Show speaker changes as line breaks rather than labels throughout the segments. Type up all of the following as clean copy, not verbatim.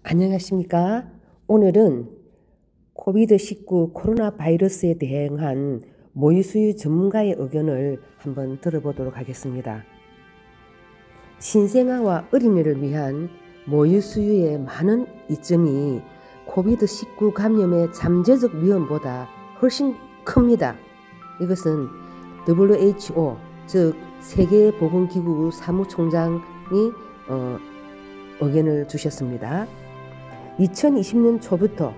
안녕하십니까? 오늘은 코비드-19 코로나 바이러스에 대응한 모유수유 전문가의 의견을 한번 들어보도록 하겠습니다. 신생아와 어린이를 위한 모유수유의 많은 이점이 코비드-19 감염의 잠재적 위험보다 훨씬 큽니다. 이것은 WHO, 즉 세계보건기구 사무총장이 의견을 주셨습니다. 2020년 초부터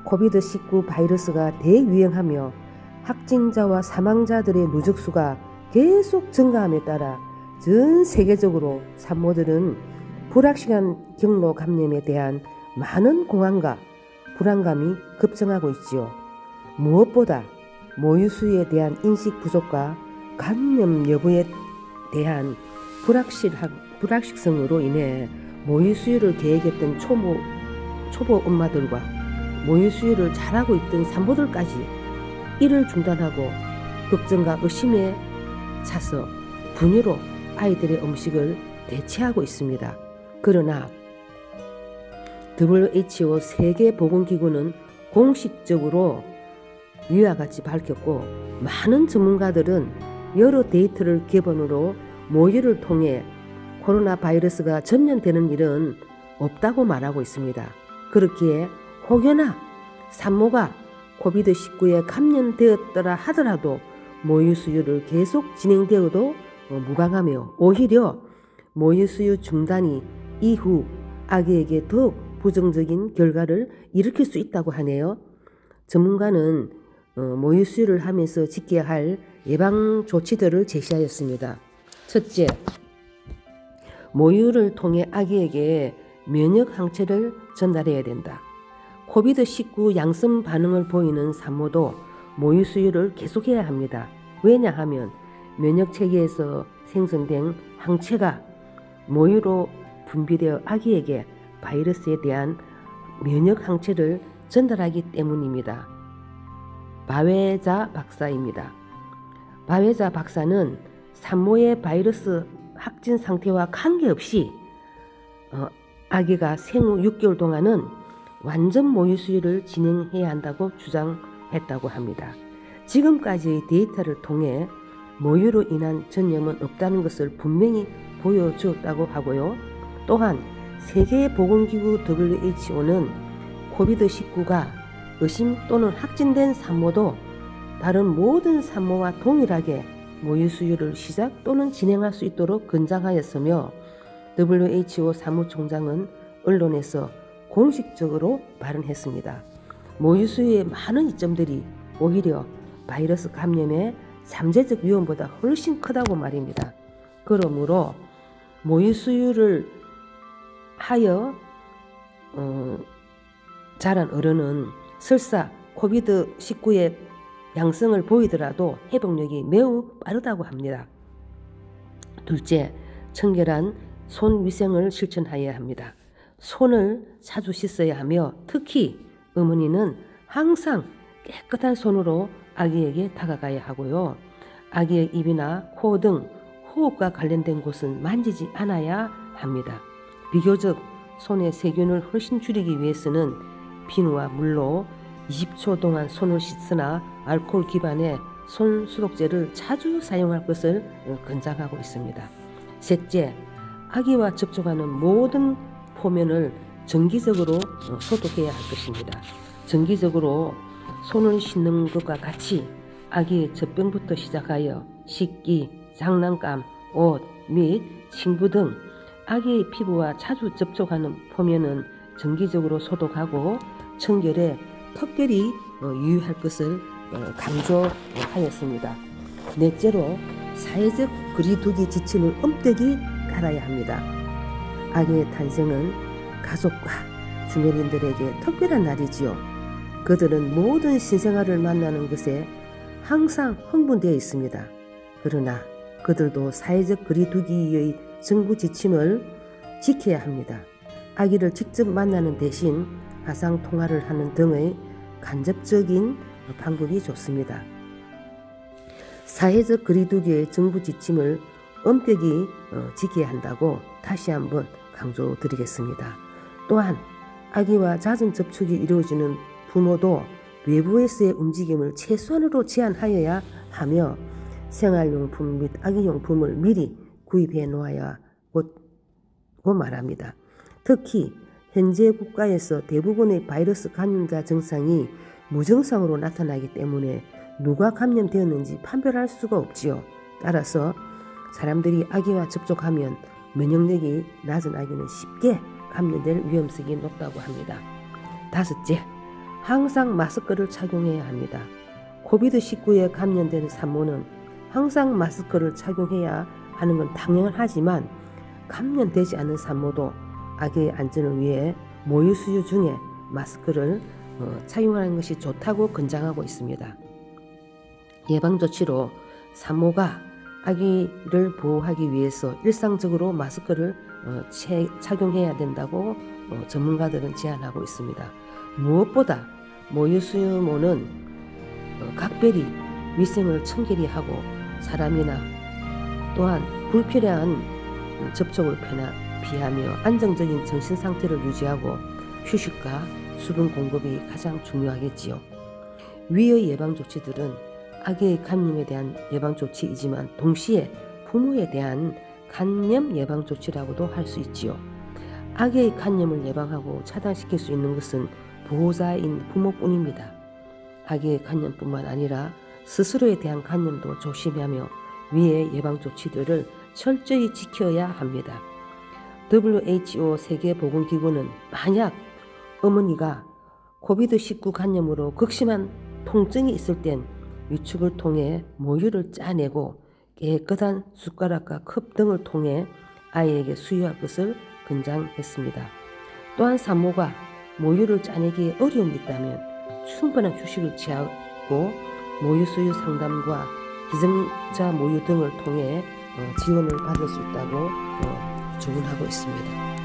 코비드-19 바이러스가 대유행하며 확진자와 사망자들의 누적수가 계속 증가함에 따라 전 세계적으로 산모들은 불확실한 경로 감염에 대한 많은 공황과 불안감이 급증하고 있지요. 무엇보다 모유수유에 대한 인식 부족과 감염 여부에 대한 불확실성으로 인해 모유수유를 계획했던 초보 엄마들과 모유수유를 잘하고 있던 산모들까지 이를 중단하고 걱정과 의심에 차서 분유로 아이들의 음식을 대체하고 있습니다. 그러나 WHO 세계보건기구는 공식적으로 위와 같이 밝혔고, 많은 전문가들은 여러 데이터를 기반으로 모유를 통해 코로나 바이러스가 전염되는 일은 없다고 말하고 있습니다. 그렇기에 혹여나 산모가 코비드-19에 감염되었더라 하더라도 모유수유를 계속 진행되어도 무방하며 오히려 모유수유 중단이 이후 아기에게 더욱 부정적인 결과를 일으킬 수 있다고 하네요. 전문가는 모유수유를 하면서 지켜야 할 예방 조치들을 제시하였습니다. 첫째, 모유를 통해 아기에게 면역 항체를 전달해야 된다. 코비드-19 양성 반응을 보이는 산모도 모유수유를 계속해야 합니다. 왜냐하면 면역체계에서 생성된 항체가 모유로 분비되어 아기에게 바이러스에 대한 면역 항체를 전달하기 때문입니다. 바웨자 박사입니다. 바웨자 박사는 산모의 바이러스 확진 상태와 관계없이 아기가 생후 6개월 동안은 완전 모유수유를 진행해야 한다고 주장했다고 합니다. 지금까지의 데이터를 통해 모유로 인한 전염은 없다는 것을 분명히 보여주었다고 하고요. 또한 세계보건기구 WHO는 코비드-19가 의심 또는 확진된 산모도 다른 모든 산모와 동일하게 모유수유를 시작 또는 진행할 수 있도록 권장하였으며, WHO 사무총장은 언론에서 공식적으로 발언했습니다. 모유수유의 많은 이점들이 오히려 바이러스 감염의 잠재적 위험보다 훨씬 크다고 말입니다. 그러므로 모유수유를 하여 자란 어른은 설사 코비드-19의 양성을 보이더라도 회복력이 매우 빠르다고 합니다. 둘째, 청결한 손 위생을 실천해야 합니다. 손을 자주 씻어야 하며 특히 어머니는 항상 깨끗한 손으로 아기에게 다가가야 하고요. 아기의 입이나 코 등 호흡과 관련된 곳은 만지지 않아야 합니다. 비교적 손의 세균을 훨씬 줄이기 위해서는 비누와 물로 20초 동안 손을 씻으나 알코올 기반의 손 소독제를 자주 사용할 것을 권장하고 있습니다. 셋째, 아기와 접촉하는 모든 포면을 정기적으로 소독해야 할 것입니다. 정기적으로 손을 씻는 것과 같이 아기의 젖병부터 시작하여 식기, 장난감, 옷 및 친구 등 아기의 피부와 자주 접촉하는 포면은 정기적으로 소독하고 청결에 특별히 유의할 것을 강조하였습니다. 넷째로 사회적 거리두기 지침을 엄격히 깔아야 합니다. 아기의 탄생은 가족과 주변인들에게 특별한 날이지요. 그들은 모든 신생아를 만나는 것에 항상 흥분되어 있습니다. 그러나 그들도 사회적 거리두기의 정부 지침을 지켜야 합니다. 아기를 직접 만나는 대신 화상 통화를 하는 등의 간접적인 방법이 좋습니다. 사회적 거리두기의 정부 지침을 엄격히 지켜야 한다고 다시 한번 강조드리겠습니다. 또한 아기와 잦은 접촉이 이루어지는 부모도 외부에서의 움직임을 최소한으로 제한하여야 하며 생활용품 및 아기용품을 미리 구입해 놓아야 고 말합니다. 특히 현재 국가에서 대부분의 바이러스 감염자 증상이 무증상으로 나타나기 때문에 누가 감염되었는지 판별할 수가 없지요. 따라서 사람들이 아기와 접촉하면 면역력이 낮은 아기는 쉽게 감염될 위험성이 높다고 합니다. 다섯째, 항상 마스크를 착용해야 합니다. 코비드19에 감염된 산모는 항상 마스크를 착용해야 하는 건 당연하지만 감염되지 않은 산모도 아기의 안전을 위해 모유 수유 중에 마스크를 착용하는 것이 좋다고 권장하고 있습니다. 예방조치로 산모가 아기를 보호하기 위해서 일상적으로 마스크를 착용해야 된다고 전문가들은 제안하고 있습니다. 무엇보다 모유 수유모는 각별히 위생을 청결히 하고 사람이나 또한 불필요한 접촉을 피하며 안정적인 정신 상태를 유지하고 휴식과 수분 공급이 가장 중요하겠지요. 위의 예방조치들은 아기의 감염에 대한 예방조치이지만 동시에 부모에 대한 감염 예방조치라고도 할 수 있지요. 아기의 감염을 예방하고 차단시킬 수 있는 것은 보호자인 부모뿐입니다. 아기의 감염뿐만 아니라 스스로에 대한 감염도 조심하며 위의 예방조치들을 철저히 지켜야 합니다. WHO 세계보건기구는 만약 어머니가 코비드19 감염으로 극심한 통증이 있을 땐 유축을 통해 모유를 짜내고 깨끗한 숟가락과 컵 등을 통해 아이에게 수유할 것을 권장했습니다. 또한 산모가 모유를 짜내기에 어려움이 있다면 충분한 휴식을 취하고 모유 수유 상담과 기증자 모유 등을 통해 지원을 받을 수 있다고 조언하고 있습니다.